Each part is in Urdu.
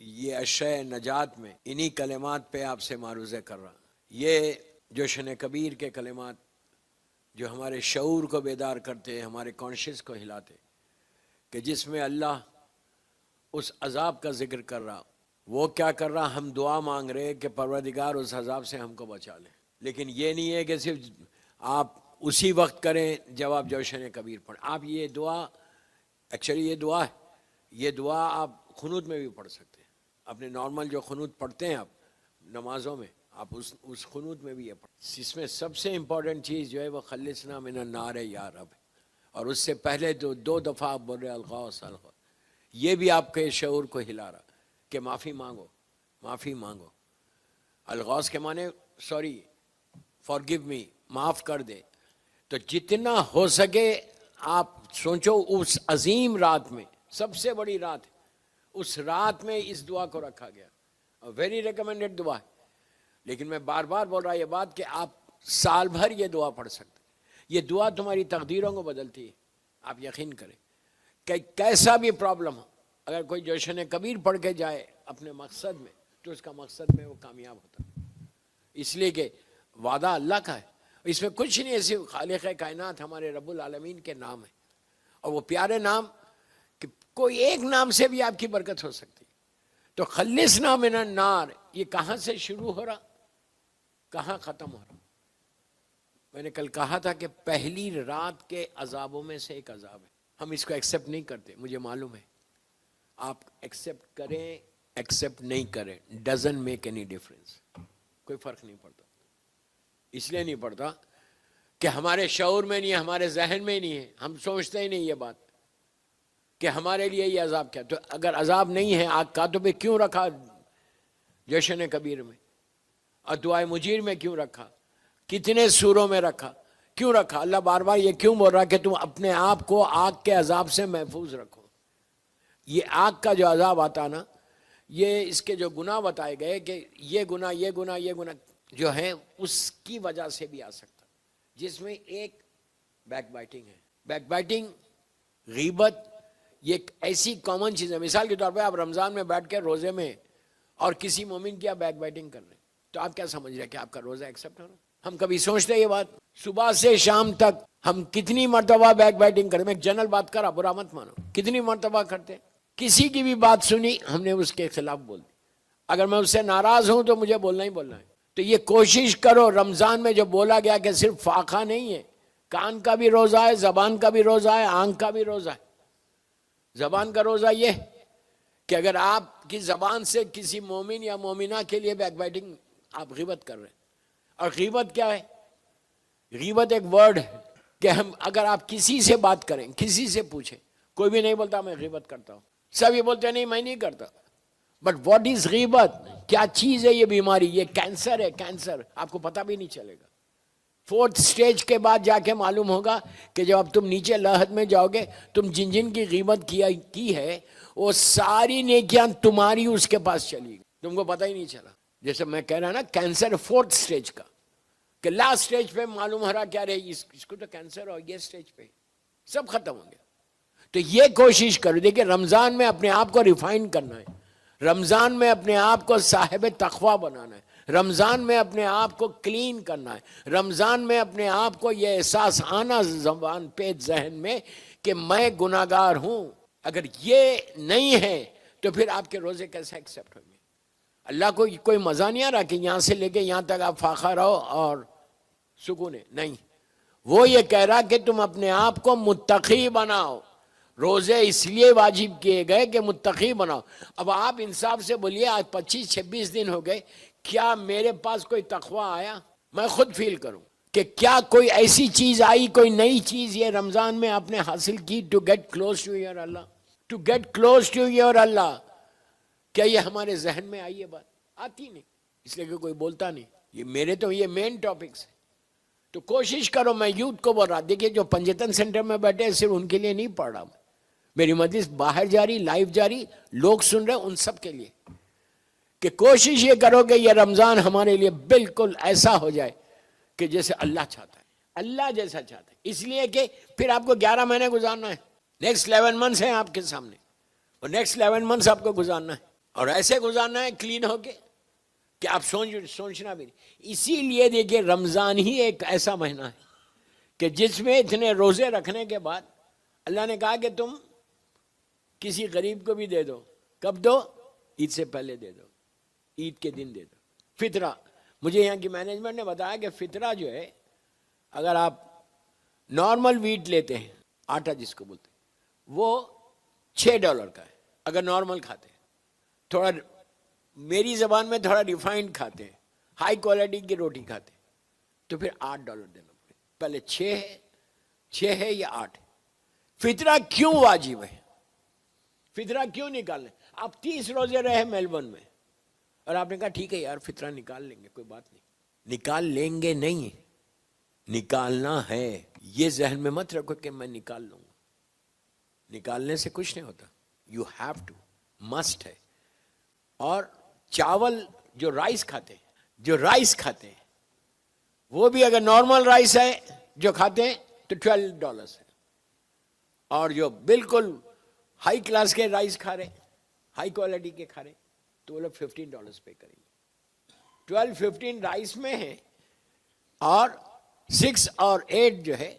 یہ اشیاء نجات میں انہی کلمات پہ آپ سے معروضے کر رہا. یہ جوشن کبیر کے کلمات جو ہمارے شعور کو بیدار کرتے، ہمارے کانشیس کو ہلاتے، کہ جس میں اللہ اس عذاب کا ذکر کر رہا. وہ کیا کر رہا؟ ہم دعا مانگ رہے کہ پروردگار اس عذاب سے ہم کو بچا لے. لیکن یہ نہیں ہے کہ صرف آپ اسی وقت کریں جب آپ جوشن کبیر پڑھیں. آپ یہ دعا ایکچولی یہ دعا ہے، یہ دعا آپ قنوت میں بھی پڑھ سکتے ہیں. اپنے نارمل جو قنوت پڑھتے ہیں آپ نمازوں میں، آپ اس قنوت میں بھی یہ پڑھیں. اس میں سب سے امپورٹنٹ چیز جو ہے وہ خلصنا من النار یا رب، اور اس سے پہلے تو 2 دفعہ آپ بول رہے الغوث الغوث. یہ بھی آپ کے شعور کو ہلا رہا کہ معافی مانگو، معافی مانگو. الغوث کے معنی سوری، فارگیو می، معاف کر دے. تو جتنا ہو سکے آپ سوچو اس عظیم رات میں، سب سے بڑی رات ہے، اس رات میں اس دعا کو رکھا گیا. ویری ریکمینڈڈ دعا ہے. لیکن میں بار بار بول رہا یہ بات کہ آپ سال بھر یہ دعا پڑھ سکتے. یہ دعا تمہاری تقدیروں کو بدلتی ہے. آپ یقین کریں کہ کیسا بھی پرابلم ہو، اگر کوئی جوشن کبیر پڑھ کے جائے اپنے مقصد میں تو اس کا مقصد میں وہ کامیاب ہوتا. اس لیے کہ وعدہ اللہ کا ہے، اس میں کچھ نہیں ہے، صرف خالق کائنات ہمارے رب العالمین کے نام ہے. اور وہ پیارے نام کہ کوئی ایک نام سے بھی آپ کی برکت ہو سکتی. تو خلصنا من النار یہ کہاں سے شروع ہو رہا، کہاں ختم ہو رہا؟ میں نے کل کہا تھا کہ پہلی رات کے عذابوں میں سے ایک عذاب ہے. ہم اس کو ایکسیپٹ نہیں کرتے، مجھے معلوم ہے. آپ ایکسیپٹ کریں ایکسیپٹ نہیں کریں، ڈزنٹ میک اینی ڈفرینس، کوئی فرق نہیں پڑتا. اس لیے نہیں پڑتا کہ ہمارے شعور میں نہیں ہے، ہمارے ذہن میں نہیں ہے، ہم سوچتے ہی نہیں یہ بات کہ ہمارے لیے یہ عذاب کیا. تو اگر عذاب نہیں ہے آگ کا تو پہ کیوں رکھا جوشن کبیر میں، اور دعائے مجیر میں کیوں رکھا، کتنے سوروں میں رکھا، کیوں رکھا؟ اللہ بار بار یہ کیوں بول رہا کہ تم اپنے آپ کو آگ کے عذاب سے محفوظ رکھو. یہ آگ کا جو عذاب آتا نا، یہ اس کے جو گناہ بتائے گئے کہ یہ گناہ جو ہیں اس کی وجہ سے بھی آ سکتا، جس میں ایک بیک بائٹنگ ہے. بیک بائٹنگ، غیبت، یہ ایک ایسی کامن چیز ہے. مثال کے طور پہ آپ رمضان میں بیٹھ کے روزے میں اور کسی مومن کی آپ بیک بائٹنگ کر رہے ہیں تو آپ کیا سمجھ رہے ہیں کہ آپ کا روزہ ایکسیپٹ ہو رہا؟ ہم کبھی سوچتے یہ بات؟ صبح سے شام تک ہم کتنی مرتبہ بیک بائٹنگ کریں؟ میں ایک جنرل بات کرا، برا مت مانو. کتنی مرتبہ کرتے؟ کسی کی بھی بات سنی ہم نے اس کے خلاف بول دی. اگر میں اس سے ناراض ہوں تو مجھے بولنا ہی بولنا ہے. تو یہ کوشش کرو رمضان میں جو بولا گیا کہ صرف فاقہ نہیں ہے، کان کا بھی روزہ ہے، زبان کا بھی روزہ ہے، آنکھ کا بھی روزہ ہے. زبان کا روزہ یہ کہ اگر آپ کی زبان سے کسی مومن یا مومنہ کے لیے بیک بائٹنگ، آپ غیبت کر رہے ہیں. اور غیبت کیا ہے؟ غیبت ایک ورڈ ہے کہ ہم اگر آپ کسی سے بات کریں، کسی سے پوچھیں، کوئی بھی نہیں بولتا میں غیبت کرتا ہوں، سب یہ بولتے ہیں نہیں میں نہیں کرتا. بٹ واٹ از غیبت؟ کیا چیز ہے یہ بیماری؟ یہ کینسر ہے، کینسر آپ کو پتہ بھی نہیں چلے گا. 4th سٹیج کے بعد جا کے معلوم ہوگا کہ جب اب تم نیچے لحد میں جاؤ گے، تم جن جن کی غیبت کی ہے وہ ساری نیکیاں تمہاری اس کے پاس چلی گئی، تم کو پتہ ہی نہیں چلا. جیسے میں کہہ رہا نا کینسر 4th سٹیج کا، کہ لاسٹ سٹیج پہ معلوم ہو رہا کیا رہے اس کو تو کینسر ہو گیا، سٹیج پہ سب ختم ہو گیا. تو یہ کوشش کرو. دیکھیں رمضان میں اپنے آپ کو ریفائن کرنا ہے، رمضان میں اپنے آپ کو صاحب تقوی بنانا ہے، رمضان میں اپنے آپ کو کلین کرنا ہے، رمضان میں اپنے آپ کو یہ احساس آنا زبان پہ ذہن میں کہ میں گناہگار ہوں. اگر یہ نہیں ہے تو پھر آپ کے روزے کیسے ایکسیپٹ ہوں گے؟ اللہ کو کوئی مزہ نہیں آ رہا کہ یہاں سے لے کے یہاں تک آپ فاقہ رہو اور سکون ہے، نہیں. وہ یہ کہہ رہا کہ تم اپنے آپ کو متقی بناؤ. روزے اس لیے واجب کیے گئے کہ متقی بناؤ. اب آپ انصاف سے بولیے آج 25-26 دن ہو گئے، کیا میرے پاس کوئی تقویٰ آیا؟ میں خود فیل کروں کہ کیا کوئی ایسی چیز آئی، کوئی نئی چیز یہ رمضان میں آپ نے حاصل کی to get close to your Allah, to get close to your Allah? کیا یہ ہمارے ذہن میں آئی؟ یہ بات آتی نہیں، اس لیے کہ کوئی بولتا نہیں. یہ میرے تو یہ مین ٹاپکس ہیں. تو کوشش کرو. میں یوتھ کو بول رہا، دیکھیے جو پنجتن سینٹر میں بیٹھے صرف ان کے لیے نہیں پڑھ رہا میں، میری مجلس باہر جاری، لائیو جاری، لوگ سن رہے ان سب کے لیے، کہ کوشش یہ کرو کہ یہ رمضان ہمارے لیے بالکل ایسا ہو جائے کہ جیسے اللہ چاہتا ہے، اللہ جیسا چاہتا ہے. اس لیے کہ پھر آپ کو 11 مہینے گزارنا ہے. نیکسٹ 11 منتھس ہیں آپ کے سامنے، اور نیکسٹ 11 منتھس آپ کو گزارنا ہے. اور ایسے گزارنا ہے کلین ہو کے کہ آپ سوچنا بھی نہیں. اسی لیے دیکھیے رمضان ہی ایک ایسا مہینہ ہے کہ جس میں اتنے روزے رکھنے کے بعد اللہ نے کہا کہ تم کسی غریب کو بھی دے دو. کب دو؟ عید سے پہلے دے دو, عید کے دن دے دو. فطرہ, مجھے یہاں کی مینجمنٹ نے بتایا کہ فطرہ جو ہے, اگر آپ نارمل ویٹ لیتے ہیں, آٹا جس کو بولتے ہیں, وہ $6 کا ہے اگر نارمل کھاتے ہیں. تھوڑا میری زبان میں تھوڑا ریفائنڈ کھاتے ہیں, ہائی کوالٹی کی روٹی کھاتے ہیں, تو پھر $8 دینا پڑے. پہلے 6 ہے یا 8 ہے. فطرہ کیوں واجب ہے؟ فطرہ کیوں نکالنا ہے؟ آپ 30 روزے رہے میلبورن میں اور آپ نے کہا ٹھیک ہے یار فطرہ نکال لیں گے, کوئی بات نہیں. نکال لیں گے نہیں, نکالنا ہے. یہ ذہن میں مت رکھو کہ میں نکال لوں گا, نکالنے سے کچھ نہیں ہوتا. یو ہیو ٹو, مسٹ ہے. اور چاول جو رائس کھاتے ہیں وہ بھی اگر نارمل رائس ہے جو کھاتے ہیں تو $12 ہے, اور جو بالکل ہائی کلاس کے رائس کھا رہے, ہائی کوالٹی کے کھا رہے, تو وہ لوگ $15 پے کریں گے. 12-15 رائس میں ہے اور 6 اور 8 جو ہے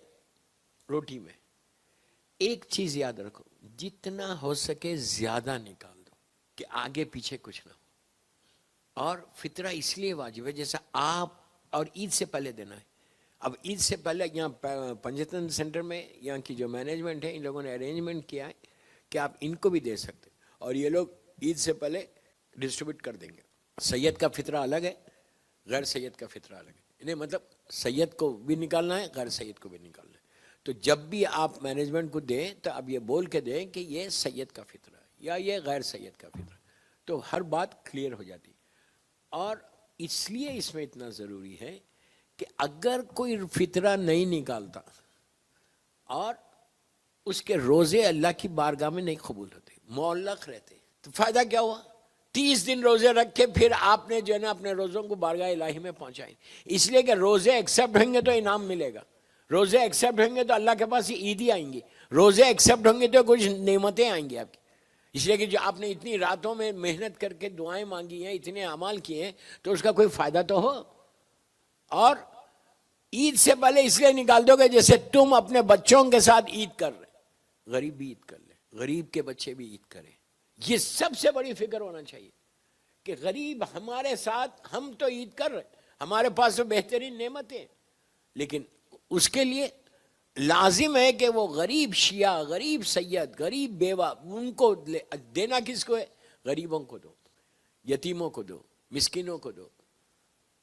روٹی میں. ایک چیز یاد رکھو, جتنا ہو سکے زیادہ نکال دو کہ آگے پیچھے کچھ نہ ہو. اور فطرہ اس لیے واجب ہے, جیسا آپ اور عید سے پہلے دینا ہے. اب عید سے پہلے یہاں پنجتن سینٹر میں یہاں کی جو مینجمنٹ ہے ان لوگوں نے ارینجمنٹ کیا ہے کہ آپ ان کو بھی دے سکتے, اور یہ لوگ عید سے پہلے ڈسٹریبیوٹ کر دیں گے. سید کا فطرہ الگ ہے, غیر سید کا فطرہ الگ ہے. انہیں مطلب سید کو بھی نکالنا ہے, غیر سید کو بھی نکالنا ہے. تو جب بھی آپ مینجمنٹ کو دیں تو اب یہ بول کے دیں کہ یہ سید کا فطرہ ہے یا یہ غیر سید کا فطرہ, تو ہر بات کلیئر ہو جاتی. اور اس لیے اس میں اتنا ضروری ہے کہ اگر کوئی فطرہ نہیں نکالتا اور اس کے روزے اللہ کی بارگاہ میں نہیں قبول ہوتے, معلق رہتے, تو فائدہ کیا ہوا؟ 30 دن روزے رکھ کے پھر آپ نے جو ہے نا اپنے روزوں کو بارگاہ الہی میں پہنچائیں. اس لیے کہ روزے ایکسیپٹ ہوں گے تو انعام ملے گا, روزے ایکسیپٹ ہوں گے تو اللہ کے پاس عیدی آئیں گی, روزے ایکسیپٹ ہوں گے تو کچھ نعمتیں آئیں گی آپ کی. اس لیے کہ جو آپ نے اتنی راتوں میں محنت کر کے دعائیں مانگی ہیں, اتنے اعمال کیے ہیں, تو اس کا کوئی فائدہ تو ہو. اور عید سے پہلے اس لیے نکال دو گے جیسے تم اپنے بچوں کے ساتھ عید کر رہے, غریب بھی عید کر لے, غریب کے بچے بھی عید کریں. یہ سب سے بڑی فکر ہونا چاہیے کہ غریب ہمارے ساتھ, ہم تو عید کر رہے, ہمارے پاس تو بہترین نعمتیں, لیکن اس کے لیے لازم ہے کہ وہ غریب شیعہ, غریب سید, غریب بیوہ, ان کو دینا کس کو ہے؟ غریبوں کو دو, یتیموں کو دو, مسکینوں کو دو,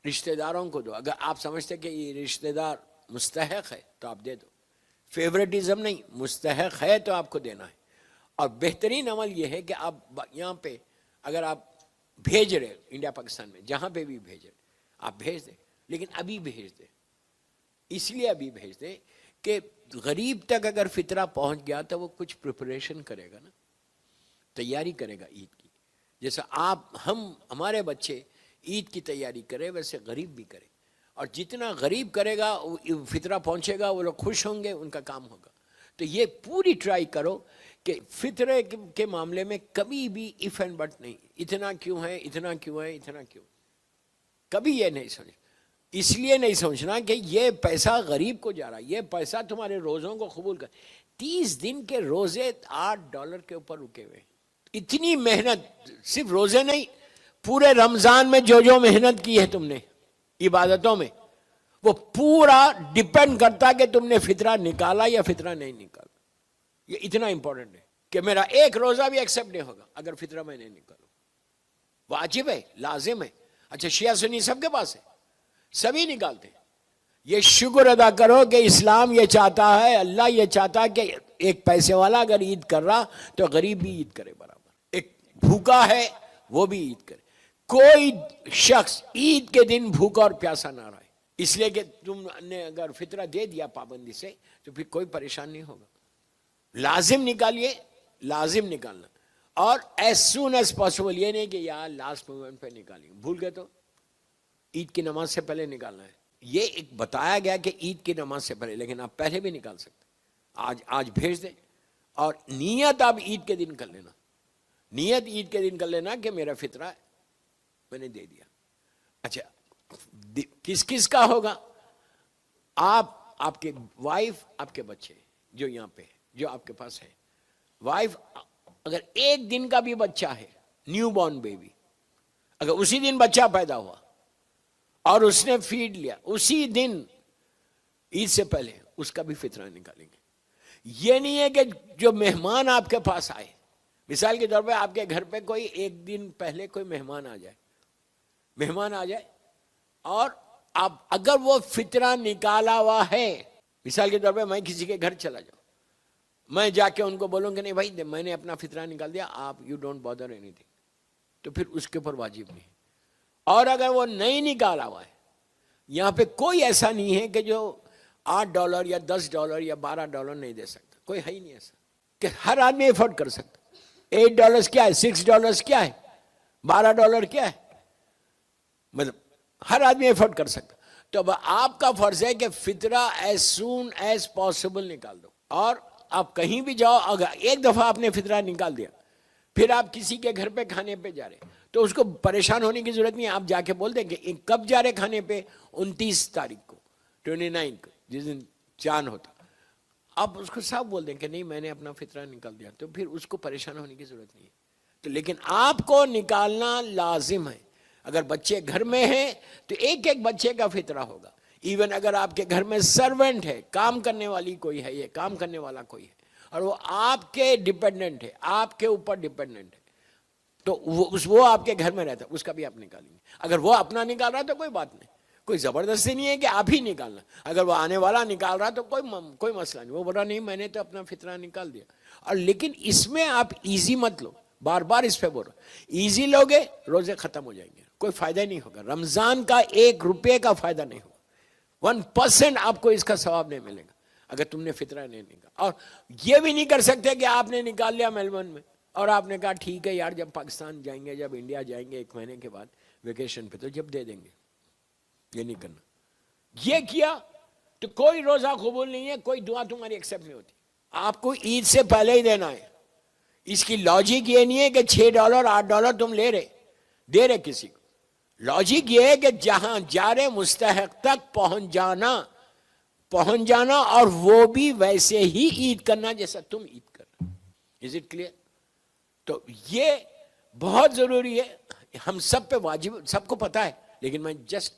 رشتہ داروں کو دو. اگر آپ سمجھتے کہ یہ رشتہ دار مستحق ہے تو آپ دے دو, فیوریٹزم نہیں, مستحق ہے تو آپ کو دینا ہے. اور بہترین عمل یہ ہے کہ آپ یہاں پہ اگر آپ بھیج رہے انڈیا پاکستان میں جہاں پہ بھی بھیج رہے آپ بھیج دیں, لیکن ابھی بھیج دیں. اس لیے ابھی بھیج دیں کہ غریب تک اگر فطرہ پہنچ گیا تو وہ کچھ پریپریشن کرے گا نا, تیاری کرے گا عید کی. جیسا ہمارے بچے عید کی تیاری کرے ویسے غریب بھی کرے, اور جتنا غریب کرے گا فطرہ پہنچے گا, وہ لوگ خوش ہوں گے, ان کا کام ہوگا. تو یہ پوری ٹرائی کرو کہ فطرے کے معاملے میں کبھی بھی ایف اینڈ بٹ نہیں, اتنا کیوں ہے, اتنا کیوں ہے, اتنا کیوں, کبھی یہ نہیں سمجھ. اس لیے نہیں سوچنا کہ یہ پیسہ غریب کو جا رہا, یہ پیسہ تمہارے روزوں کو قبول کر. 30 دن کے روزے $8 کے اوپر رکے ہوئے, اتنی محنت, صرف روزے نہیں, پورے رمضان میں جو محنت کی ہے تم نے عبادتوں میں, وہ پورا ڈیپینڈ کرتا کہ تم نے فطرہ نکالا یا فطرہ نہیں نکالا. یہ اتنا امپورٹنٹ ہے کہ میرا ایک روزہ بھی ایکسیپٹ نہیں ہوگا اگر فطرہ میں نہیں نکالوں. واجب ہے, لازم ہے. اچھا شیعہ سنی سب کے پاس ہے, سبھی نکالتے ہیں. یہ شکر ادا کرو کہ اسلام یہ چاہتا ہے, اللہ یہ چاہتا ہے کہ ایک پیسے والا اگر عید کر رہا تو غریب بھی عید کرے برابر, ایک بھوکا ہے وہ بھی عید کرے. کوئی شخص عید کے دن بھوکا اور پیاسا نہ رہے, اس لیے کہ تم نے اگر فطرہ دے دیا پابندی سے تو پھر کوئی پریشان نہیں ہوگا. لازم نکالیے, لازم نکالنا, اور ایز سون ایز پاسبل, یہ نہیں کہ یار لاسٹ مومنٹ پہ نکالیں, بھول گئے تو عید کی نماز سے پہلے نکالنا ہے. یہ ایک بتایا گیا کہ عید کی نماز سے پہلے, لیکن آپ پہلے بھی نکال سکتے. آج بھیج دیں, اور نیت آپ عید کے دن کر لینا نیت عید کے دن کر لینا کہ میرا فطرہ میں نے دے دیا. اچھا کس کس کا ہوگا؟ آپ کے وائف، آپ کے بچے جو یہاں پہ جو آپ کے پاس ہے. وائف اگر ایک دن کا بھی بچہ ہے، نیو بورن بیبی، اگر اسی دن بچہ پیدا ہوا اور اس نے فیڈ لیا اسی دن عید سے پہلے، اس کا بھی فطرہ نکالیں گے. یہ نہیں ہے کہ جو مہمان آپ کے پاس آئے، مثال کے طور پہ آپ کے گھر پہ کوئی ایک دن پہلے کوئی مہمان آ جائے اور آپ اگر وہ فطرہ نکالا ہوا ہے، مثال کے طور پہ میں کسی کے گھر چلا جاؤں، میں جا کے ان کو بولوں کہ نہیں بھائی میں نے اپنا فطرہ نکال دیا، آپ you don't bother any thing, تو پھر اس کے اوپر واجب نہیں. اور اگر وہ نہیں نکالا ہوا ہے، یہاں پہ کوئی ایسا نہیں ہے کہ جو $8 یا $10 یا $12 نہیں دے سکتا. کوئی ہے ہی نہیں ایسا کہ ہر آدمی افورڈ کر سکتا. $8 کیا ہے، $6 کیا ہے، $12 کیا ہے، مطلب ہر آدمی افورڈ کر سکتا. تو اب آپ کا فرض ہے کہ فطرہ ایز سون ایز پاسبل نکال دو. اور آپ کہیں بھی جاؤ، اگر ایک دفعہ آپ نے فطرہ نکال دیا، پھر آپ کسی کے گھر پہ کھانے پہ جا رہے تو اس کو پریشان ہونے کی ضرورت نہیں ہے. آپ جا کے بول دیں کہ کب جا رہے کھانے پہ، 29 تاریخ کو، 29 کو، جس دن چاند ہوتا. آپ اس کو صاف بول دیں کہ نہیں میں نے اپنا فطرہ نکال دیا، تو پھر اس کو پریشان ہونے کی ضرورت نہیں ہے. تو لیکن آپ کو نکالنا لازم ہے. اگر بچے گھر میں ہیں تو ایک ایک بچے کا فطرہ ہوگا. ایون اگر آپ کے گھر میں سرونٹ ہے، کام کرنے والی کوئی ہے، یہ کام کرنے والا کوئی ہے اور وہ آپ کے ڈیپینڈنٹ ہے، آپ کے اوپر ڈیپینڈنٹ ہے، تو وہ آپ کے گھر میں رہتا ہے، اس کا بھی آپ نکالیں گے. اگر وہ اپنا نکال رہا ہے تو کوئی بات نہیں، کوئی زبردستی نہیں ہے کہ آپ ہی نکالنا. اگر وہ آنے والا نکال رہا تو کوئی مسئلہ نہیں، وہ بول رہا نہیں میں نے تو اپنا فطرہ نکال دیا. اور لیکن اس میں آپ ایزی مت لو، بار بار اس پہ بول رہا ہوں، ایزی لوگے روزے ختم ہو جائیں گے، کوئی فائدہ نہیں ہوگا. رمضان کا $1 کا فائدہ نہیں ہوگا. 1% آپ کو اس کا ثواب نہیں ملے گا اگر تم نے فطرہ نہیں نکالا. اور یہ بھی نہیں کر سکتے کہ آپ نے نکال لیا میلبورن میں اور آپ نے کہا ٹھیک ہے یار، جب پاکستان جائیں گے، جب انڈیا جائیں گے 1 مہینے کے بعد ویکیشن پہ، تو جب دے دیں گے. یہ نہیں کرنا. یہ کیا تو کوئی روزہ قبول نہیں ہے، کوئی دعا تمہاری ایکسیپٹ نہیں ہوتی. آپ کو عید سے پہلے ہی دینا ہے. اس کی لاجک یہ نہیں ہے کہ $6 $8 تم دے رہے کسی کو. لاجک یہ ہے کہ جہاں جا رہے مستحق تک پہنچ جانا اور وہ بھی ویسے ہی عید کرنا جیسا تم عید کرنا. Is it clear? تو یہ بہت ضروری ہے. ہم سب پہ واجب، سب کو پتا ہے، لیکن میں جسٹ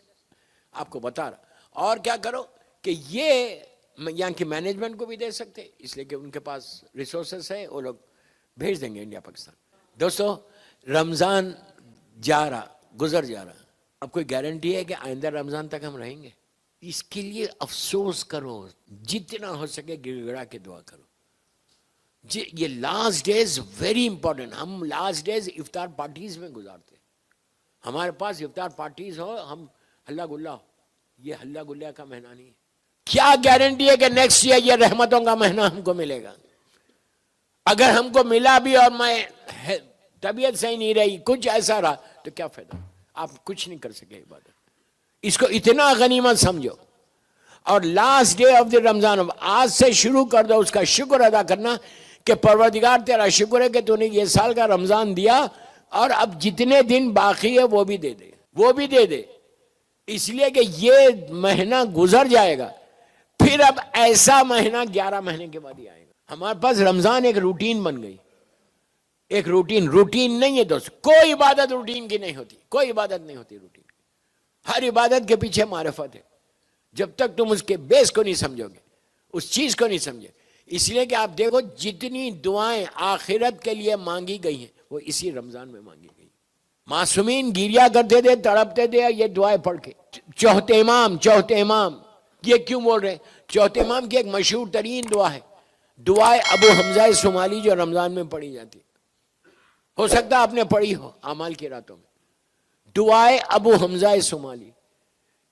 آپ کو بتا رہا. اور کیا کرو کہ یہ یہاں کی مینجمنٹ کو بھی دے سکتے، اس لیے کہ ان کے پاس ریسورسز ہے، وہ لوگ بھیج دیں گے انڈیا پاکستان. دوستو رمضان گزر جا رہا، اب کوئی گارنٹی ہے کہ آئندہ رمضان تک ہم رہیں گے؟ اس کے لیے افسوس کرو، جتنا ہو سکے گڑ گڑا کے دعا کرو. یہ لاسٹ ڈیز ویری امپورٹنٹ. ہم لاسٹ ڈیز افطار پارٹیز میں گزارتے، ہمارے پاس افطار پارٹیز ہو، ہم ہلا گلا ہو. یہ ہلا گلا کا مہینہ نہیں ہے. کیا گارنٹی ہے کہ نیکسٹ ایئر یہ رحمتوں کا مہینہ ہم کو ملے گا؟ اگر ہم کو ملا بھی اور میں طبیعت صحیح نہیں رہی، کچھ ایسا رہا، تو کیا فائدہ؟ آپ کچھ نہیں کر سکے عبادت. اس کو اتنا غنیمت سمجھو. اور لاسٹ ڈے آف دی رمضان آج سے شروع کر دو اس کا شکر ادا کرنا کہ پروردگار تیرا شکر ہے کہ تو نے یہ سال کا رمضان دیا، اور اب جتنے دن باقی ہے وہ بھی دے دے. اس لیے کہ یہ مہینہ گزر جائے گا، پھر اب ایسا مہینہ 11 مہینے کے بعد ہی آئے گا. ہمارے پاس رمضان ایک روٹین بن گئی. ایک روٹین نہیں ہے دوست. کوئی عبادت روٹین کی نہیں ہوتی، کوئی عبادت نہیں ہوتی روٹین. ہر عبادت کے پیچھے معرفت ہے. جب تک تم اس کے بیس کو نہیں سمجھو گے، اس چیز کو نہیں سمجھے. اس لیے کہ آپ دیکھو جتنی دعائیں آخرت کے لیے مانگی گئی ہیں وہ اسی رمضان میں مانگی گئی. معصومین گریا کرتے تھے، تڑپتے تھے یہ دعائیں پڑھ کے. چوتھے امام یہ کیوں بول رہے ہیں؟ چوتھے امام کی ایک مشہور ترین دعا ہے دعائے ابو حمزہ صومالی، جو رمضان میں پڑھی جاتی. ہو سکتا ہے آپ نے پڑھی ہو اعمال کی راتوں میں. دعائے ابو حمزہ صومالی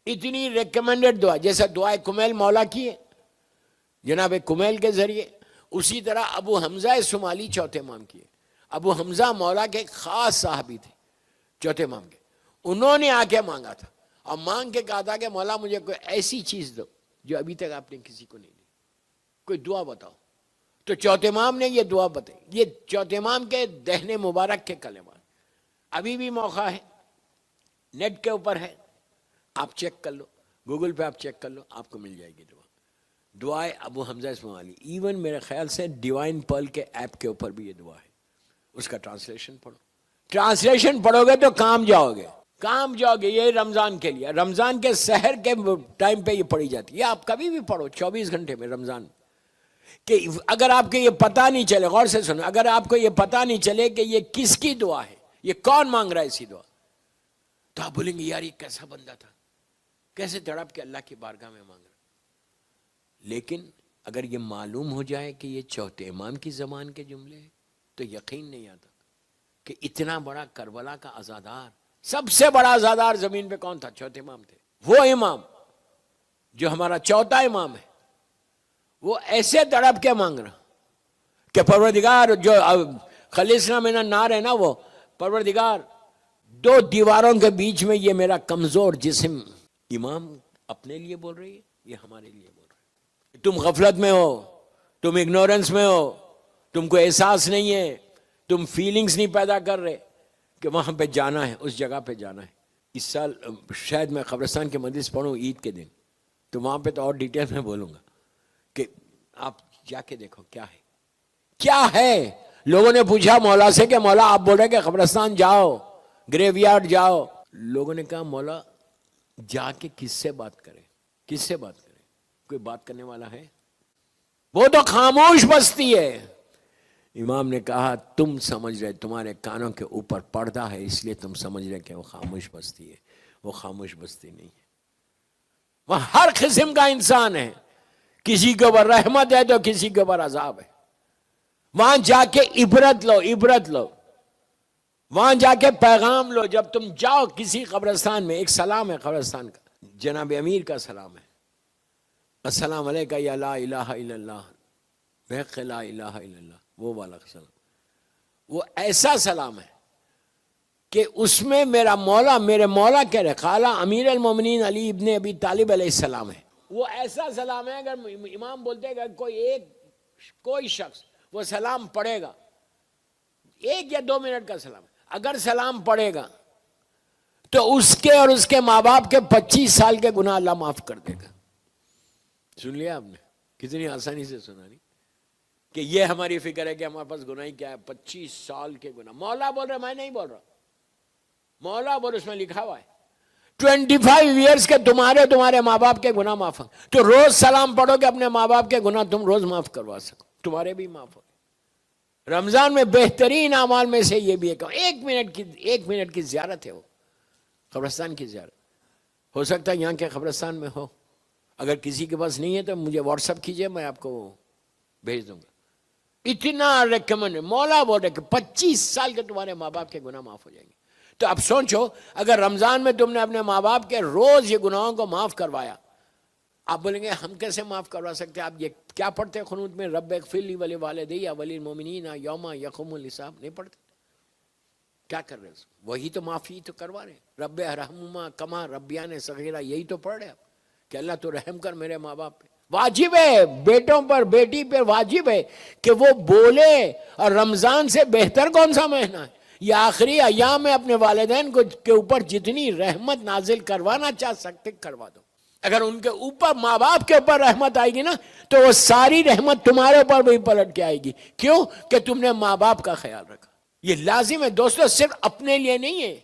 اتنی ریکمینڈڈ دعا، جیسا دعائے کمیل مولا کی ہے جناب کمیل کے ذریعے، اسی طرح ابو حمزہ صومالی چوتھے امام کی ہے. ابو حمزہ مولا کے ایک خاص صحابی تھے چوتھے امام کے. انہوں نے آ کے مانگا تھا اور مانگ کے کہا تھا کہ مولا مجھے کوئی ایسی چیز دو جو ابھی تک آپ نے کسی کو نہیں دی، کوئی دعا بتاؤ. تو چوتھے امام نے یہ دعا بتائی. یہ چوتھے امام کے دہنے مبارک کے کلمات. ابھی بھی موقع ہے, نیٹ کے اوپر ہے, آپ چیک کر لو, گوگل پہ آپ چیک کر لو, آپ کو مل جائے گی دعا. دعائے ابو حمزہ اسماعیلی. ایون میرے خیال سے ڈیوائن پرل کے ایپ کے اوپر بھی یہ دعا ہے. اس کا ٹرانسلیشن پڑھو. ٹرانسلیشن پڑھو گے تو کام جاؤ گے, کام جاؤ گے. یہ رمضان کے لیے, رمضان کے سحر کے ٹائم پہ یہ پڑھی جاتی ہے. یہ آپ کبھی بھی پڑھو 24 گھنٹے میں رمضان. کہ اگر آپ کو یہ پتہ نہیں چلے, غور سے سنو, اگر آپ کو یہ پتہ نہیں چلے کہ یہ کس کی دعا ہے, یہ کون مانگ رہا ہے اسی دعا, تو آپ بولیں گے یار یہ کیسا بندہ تھا, کیسے تڑپ کے اللہ کی بارگاہ میں مانگ رہا. لیکن اگر یہ معلوم ہو جائے کہ یہ چوتھے امام کی زبان کے جملے ہیں تو یقین نہیں آتا کہ اتنا بڑا کربلا کا عزادار, سب سے بڑا عزادار زمین پہ کون تھا؟ چوتھے امام تھے. وہ امام جو ہمارا چوتھا امام ہے, وہ ایسے تڑپ کے مانگ رہا کہ پروردگار, جو خلصنا من النار ہے نا, وہ پروردگار دو دیواروں کے بیچ میں یہ میرا کمزور جسم. امام اپنے لیے بول رہی ہے, یہ ہمارے لیے بول رہی ہے. تم غفلت میں ہو, تم اگنورنس میں ہو, تم کو احساس نہیں ہے, تم فیلنگز نہیں پیدا کر رہے کہ وہاں پہ جانا ہے, اس جگہ پہ جانا ہے. اس سال شاید میں قبرستان کے مجلس پڑھوں عید کے دن, تو وہاں پہ تو اور ڈیٹیل میں بولوں گا کہ آپ جا کے دیکھو کیا ہے, کیا ہے. لوگوں نے پوچھا مولا سے کہ مولا آپ بول رہے کہ قبرستان جاؤ, گریو یارڈ جاؤ. لوگوں نے کہا مولا جا کے کس سے بات کریں, کس سے بات کریں, کوئی بات کرنے والا ہے؟ وہ تو خاموش بستی ہے. امام نے کہا تم سمجھ رہے, تمہارے کانوں کے اوپر پردہ ہے اس لیے تم سمجھ رہے کہ وہ خاموش بستی ہے. وہ خاموش بستی نہیں ہے. وہاں ہر قسم کا انسان ہے, کسی کے اوپر رحمت ہے تو کسی کے اوپر عذاب ہے. وہاں جا کے عبرت لو, عبرت لو, وہاں جا کے پیغام لو. جب تم جاؤ کسی قبرستان میں, ایک سلام ہے قبرستان کا, جناب امیر کا سلام ہے, السلام علیکہ یا لا الہ الا اللہ بحق لا الہ الا اللہ, وہ والا سلام. وہ ایسا سلام ہے کہ اس میں میرا مولا, میرے مولا کہہ رہے قال امیر المومنین علی ابن ابی طالب علیہ السلام ہے. وہ ایسا سلام ہے اگر امام بولتے کہ کوئی شخص وہ سلام پڑھے گا, 1 یا 2 منٹ کا سلام, اگر سلام پڑھے گا تو اس کے اور اس کے ماں باپ کے 25 سال کے گناہ اللہ معاف کر دے گا. سن لیا آپ نے, کتنی آسانی سے سنا نہیں کہ یہ ہماری فکر ہے کہ ہمارے پاس گناہ ہی کیا ہے, 25 سال کے گناہ. مولا بول رہا, میں نہیں بول رہا, مولا بول, اس میں لکھا ہوا ہے 25 ایئرس کے تمہارے ماں باپ کے گناہ معاف. تو روز سلام پڑھو کہ اپنے ماں باپ کے گناہ تم روز معاف کروا سکو, تمہارے بھی معاف ہو. رمضان میں بہترین اعمال میں سے یہ بھی ہے کہ 1 منٹ کی زیارت ہے, وہ قبرستان کی زیارت. ہو سکتا ہے یہاں کے قبرستان میں ہو, اگر کسی کے پاس نہیں ہے تو مجھے واٹس ایپ کیجئے, میں آپ کو بھیج دوں گا. اتنا ریکمنڈ ہے. مولا بول رہے کہ 25 سال کے تمہارے ماں باپ کے گناہ معاف ہو جائیں گے. تو اب سوچو, اگر رمضان میں تم نے اپنے ماں باپ کے روز یہ گناہوں کو معاف کروایا, آپ بولیں گے ہم کیسے معاف کروا سکتے ہیں؟ آپ یہ کیا پڑھتے ہیں قنوت میں, رب اغفر لی ولوالدی وللمؤمنین یوم یقوم الحساب, نہیں پڑھتے؟ کیا کر رہے ہیں؟ وہی تو معافی تو کروا رہے ہیں. رب ارحمہما کما ربیان صغیرہ, یہی تو پڑھ رہے ہیں آپ کہ اللہ تو رحم کر میرے ماں باپ پہ. واجب ہے بیٹوں پر, بیٹی پہ واجب ہے کہ وہ بولے. اور رمضان سے بہتر کون سا مہینہ ہے؟ یہ آخری ایام میں اپنے والدین کے اوپر جتنی رحمت نازل کروانا چاہ سکتے کروا دو. اگر ان کے اوپر, ماں باپ کے اوپر رحمت آئے گی نا, تو وہ ساری رحمت تمہارے اوپر بھی پلٹ کے آئے گی. کیوں؟ کہ تم نے ماں باپ کا خیال رکھا. یہ لازم ہے دوستو, صرف اپنے لیے نہیں ہے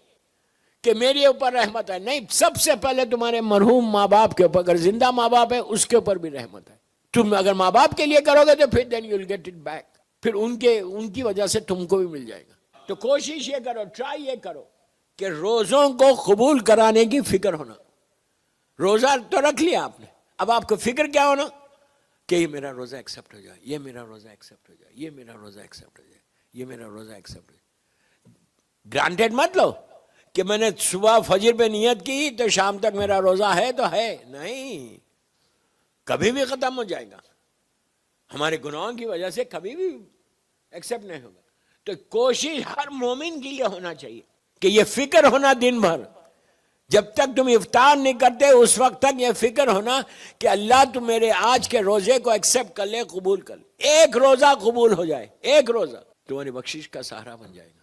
کہ میرے اوپر رحمت ہے, نہیں, سب سے پہلے تمہارے مرحوم ماں باپ کے اوپر, اگر زندہ ماں باپ ہے اس کے اوپر بھی رحمت ہے. تم اگر ماں باپ کے لیے کرو گے تو پھر then you'll get it back, پھر ان کی وجہ سے تم کو بھی مل جائے گا. تو کوشش یہ کرو, ٹرائی یہ کرو کہ روزوں کو قبول کرانے کی فکر ہونا. روزہ تو رکھ لیا آپ نے, اب آپ کو فکر کیا ہونا کہ یہ میرا روزہ ایکسیپٹ ہو جائے, یہ میرا روزہ ایکسیپٹ ہو جائے, یہ میرا روزہ ایکسیپٹ ہو جائے, یہ میرا روزہ ایکسیپٹ ہو جائے. گرانٹیڈ مت لو کہ میں نے صبح فجر پہ نیت کی تو شام تک میرا روزہ ہے تو ہے, نہیں, کبھی بھی ختم ہو جائے گا. ہمارے گناہوں کی وجہ سے کبھی بھی ایکسیپٹ نہیں ہوگا. تو کوشش ہر مومن کے لیے ہونا چاہیے کہ یہ فکر ہونا دن بھر جب تک تم افطار نہیں کرتے اس وقت تک یہ فکر ہونا کہ اللہ تم میرے آج کے روزے کو ایکسپٹ کر لے، قبول کر لے. ایک روزہ قبول ہو جائے، ایک روزہ تمہاری بخشش کا سہارا بن جائے گا،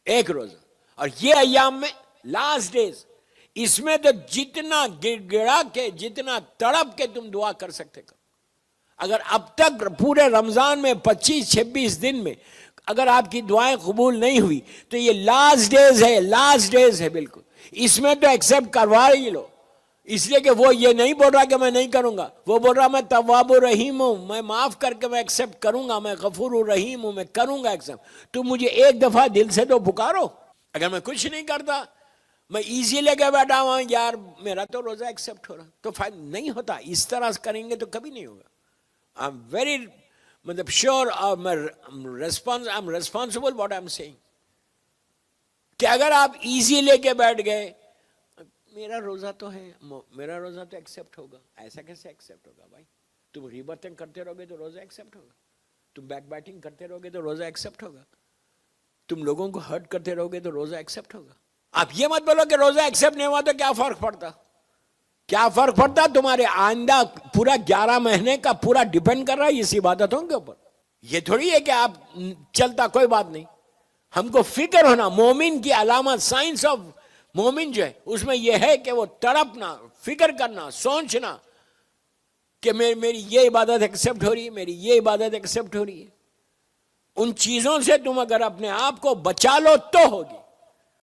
ایک روزہ. اور یہ ایام میں لاسٹ ڈیز، اس میں تو جتنا گڑ گڑا کے، جتنا تڑپ کے تم دعا کر سکتے کرو. اگر اب تک پورے رمضان میں 25-26 دن میں اگر آپ کی دعائیں قبول نہیں ہوئی تو یہ لاسٹ ڈیز ہے، لاسٹ ڈیز ہے بالکل. اس میں تو ایکسپٹ کروا ہی لو، اس لیے کہ وہ یہ نہیں بول رہا کہ میں نہیں کروں گا، وہ بول رہا میں تواب الرحیم ہوں، میں معاف کر کے میں ایکسپٹ کروں گا، میں غفور الرحیم ہوں، میں کروں گا ایکسپٹ. تو مجھے ایک دفعہ دل سے تو پکارو. اگر میں کچھ نہیں کرتا، میں ایزی لے کے بیٹھا ہوں یار میرا تو روزہ ایکسپٹ ہو رہا، تو فائدہ نہیں ہوتا. اس طرح کریں گے تو کبھی نہیں ہوگا. I'm very مطلب sure I'm responsible what I'm saying کہ اگر آپ ایزی لے کے بیٹھ گئے میرا روزہ تو ہے، میرا روزہ تو ایکسپٹ ہوگا، ایسا کیسے ایکسپٹ ہوگا بھائی؟ تم غیبتیں کرتے رہو گے تو روزہ ایکسپٹ ہوگا، تم بیک بیٹنگ کرتے رہو گے تو روزہ ایکسپٹ ہوگا، تم لوگوں کو ہرٹ کرتے رہو گے تو روزہ ایکسپٹ ہوگا. آپ یہ مت بولو کہ روزہ ایکسپٹ نہیں ہوا تو کیا فرق پڑتا، کیا فرق پڑتا؟ تمہارے آئندہ پورا 11 مہینے کا پورا ڈیپینڈ کر رہا ہے اس عبادتوں کے اوپر. یہ تھوڑی ہے کہ آپ چلتا کوئی بات نہیں. ہم کو فکر ہونا، مومن کی علامت، سائنس آف مومن جو ہے اس میں یہ ہے کہ وہ تڑپنا، فکر کرنا، سوچنا کہ میری یہ عبادت ایکسپٹ ہو رہی ہے، میری یہ عبادت ایکسپٹ ہو رہی ہے. ان چیزوں سے تم اگر اپنے آپ کو بچا لو تو ہوگی.